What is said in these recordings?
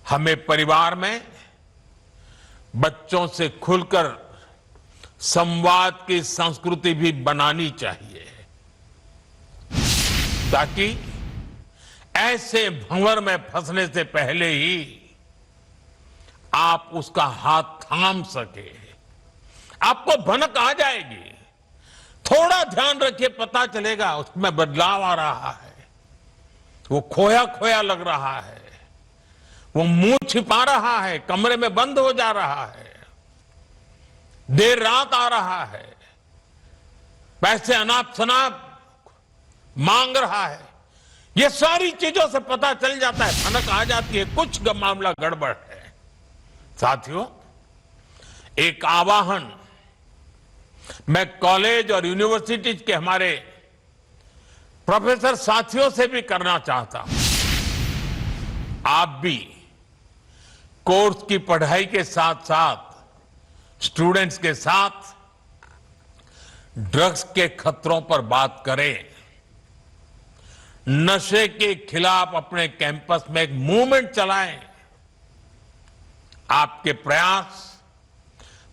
हमें परिवार में बच्चों से खुलकर संवाद की संस्कृति भी बनानी चाहिए, ताकि ऐसे भंवर में फंसने से पहले ही आप उसका हाथ थाम सके। आपको भनक आ जाएगी, थोड़ा ध्यान रखिए, पता चलेगा उसमें बदलाव आ रहा है, वो खोया खोया लग रहा है, वो मुंह छिपा रहा है, कमरे में बंद हो जा रहा है, देर रात आ रहा है, पैसे अनाप शनाप मांग रहा है। ये सारी चीजों से पता चल जाता है, भनक आ जाती है, कुछ मामला गड़बड़ है। साथियों, एक आह्वान मैं कॉलेज और यूनिवर्सिटीज के हमारे प्रोफेसर साथियों से भी करना चाहता हूं। आप भी कोर्स की पढ़ाई के साथ साथ स्टूडेंट्स के साथ ड्रग्स के खतरों पर बात करें, नशे के खिलाफ अपने कैंपस में एक मूवमेंट चलाएं। आपके प्रयास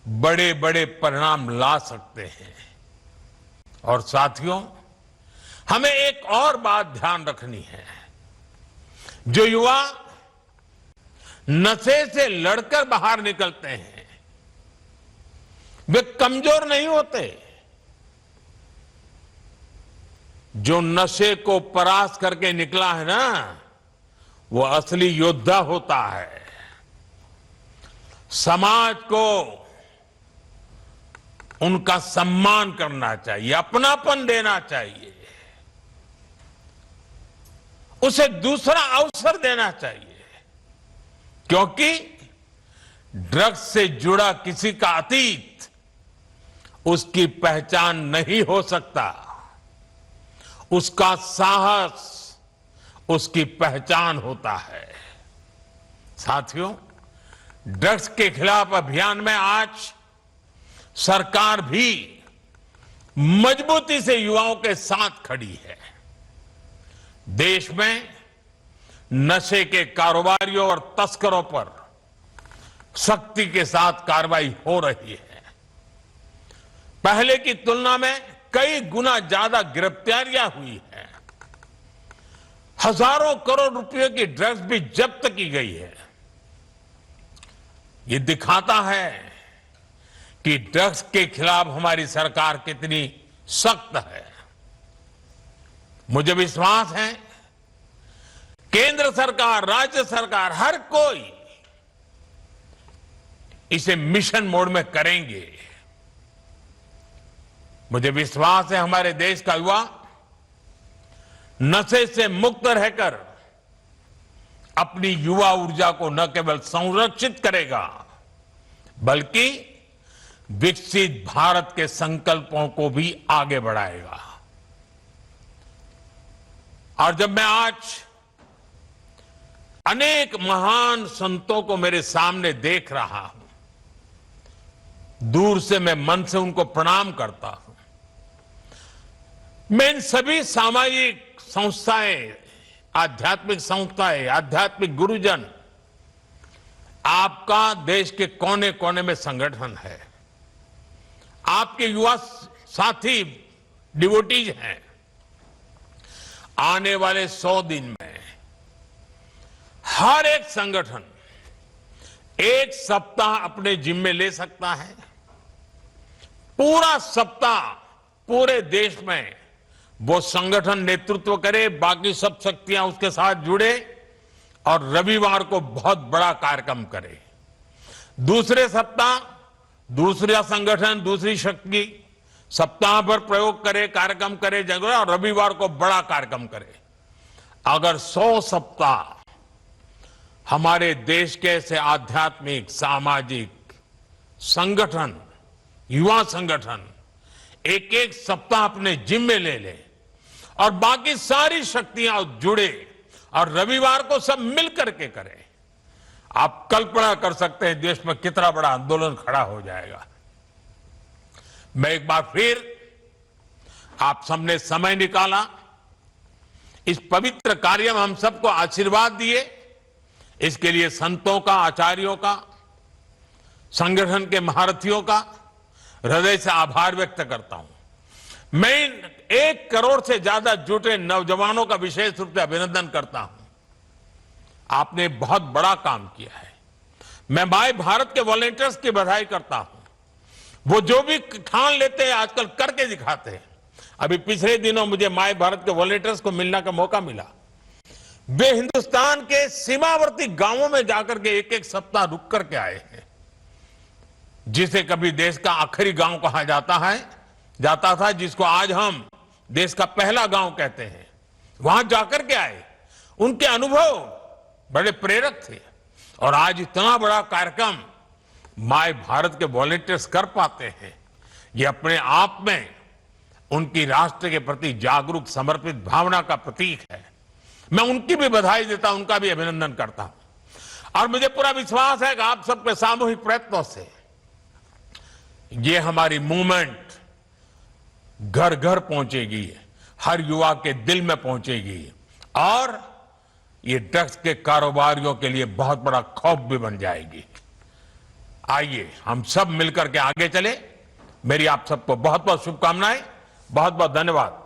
बड़े बड़े परिणाम ला सकते हैं। और साथियों, हमें एक और बात ध्यान रखनी है। जो युवा नशे से लड़कर बाहर निकलते हैं, वे कमजोर नहीं होते। जो नशे को परास्त करके निकला है ना, वो असली योद्धा होता है। समाज को उनका सम्मान करना चाहिए, अपनापन देना चाहिए, उसे दूसरा अवसर देना चाहिए, क्योंकि ड्रग्स से जुड़ा किसी का अतीत उसकी पहचान नहीं हो सकता, उसका साहस उसकी पहचान होता है। साथियों, ड्रग्स के खिलाफ अभियान में आज सरकार भी मजबूती से युवाओं के साथ खड़ी है। देश में नशे के कारोबारियों और तस्करों पर सख्ती के साथ कार्रवाई हो रही है। पहले की तुलना में कई गुना ज्यादा गिरफ्तारियां हुई हैं। हजारों करोड़ रुपयों की ड्रग्स भी जब्त की गई है। ये दिखाता है कि ड्रग्स के खिलाफ हमारी सरकार कितनी सख्त है। मुझे विश्वास है केंद्र सरकार, राज्य सरकार, हर कोई इसे मिशन मोड में करेंगे। मुझे विश्वास है हमारे देश का युवा नशे से मुक्त रहकर अपनी युवा ऊर्जा को न केवल संरक्षित करेगा, बल्कि विकसित भारत के संकल्पों को भी आगे बढ़ाएगा। और जब मैं आज अनेक महान संतों को मेरे सामने देख रहा हूं, दूर से मैं मन से उनको प्रणाम करता हूं। मैं इन सभी सामाजिक संस्थाएं, आध्यात्मिक संस्थाएं, आध्यात्मिक गुरुजन, आपका देश के कोने कोने में संगठन है, आपके युवा साथी डिवोटीज हैं। आने वाले 100 दिन में हर एक संगठन एक सप्ताह अपने जिम्मे ले सकता है। पूरा सप्ताह पूरे देश में वो संगठन नेतृत्व करे, बाकी सब शक्तियां उसके साथ जुड़े और रविवार को बहुत बड़ा कार्यक्रम करे। दूसरे सप्ताह दूसरा संगठन, दूसरी शक्ति सप्ताह भर प्रयोग करे, कार्यक्रम करे जगह, और रविवार को बड़ा कार्यक्रम करे। अगर 100 सप्ताह हमारे देश के ऐसे आध्यात्मिक, सामाजिक संगठन, युवा संगठन एक एक सप्ताह अपने जिम्मे ले ले और बाकी सारी शक्तियां जुड़े और रविवार को सब मिल करके करें, आप कल्पना कर सकते हैं देश में कितना बड़ा आंदोलन खड़ा हो जाएगा। मैं एक बार फिर आप सबने समय निकाला, इस पवित्र कार्य में हम सबको आशीर्वाद दिए, इसके लिए संतों का, आचार्यों का, संगठन के महारथियों का हृदय से आभार व्यक्त करता हूं। मैं इन 1 करोड़ से ज्यादा जुटे नौजवानों का विशेष रूप से अभिनंदन करता हूं। आपने बहुत बड़ा काम किया है। मैं माय भारत के वॉलंटियर्स की बधाई करता हूं। वो जो भी ठान लेते हैं आजकल करके दिखाते हैं। अभी पिछले दिनों मुझे माय भारत के वॉलंटियर्स को मिलने का मौका मिला। वे हिंदुस्तान के सीमावर्ती गांवों में जाकर के 1-1 सप्ताह रुक करके आए हैं। जिसे कभी देश का आखिरी गांव कहा जाता था, जिसको आज हम देश का पहला गांव कहते हैं, वहां जाकर के आए। उनके अनुभव बड़े प्रेरक थे और आज इतना बड़ा कार्यक्रम माय भारत के वॉलंटियर्स कर पाते हैं, ये अपने आप में उनकी राष्ट्र के प्रति जागरूक समर्पित भावना का प्रतीक है। मैं उनकी भी बधाई देता हूं, उनका भी अभिनंदन करता हूं। और मुझे पूरा विश्वास है कि आप सबके सामूहिक प्रयत्नों से ये हमारी मूवमेंट घर घर पहुंचेगी, हर युवा के दिल में पहुंचेगी और ये ड्रग्स के कारोबारियों के लिए बहुत बड़ा खौफ भी बन जाएगी। आइए हम सब मिलकर के आगे चले। मेरी आप सबको बहुत बहुत शुभकामनाएं, बहुत बहुत धन्यवाद।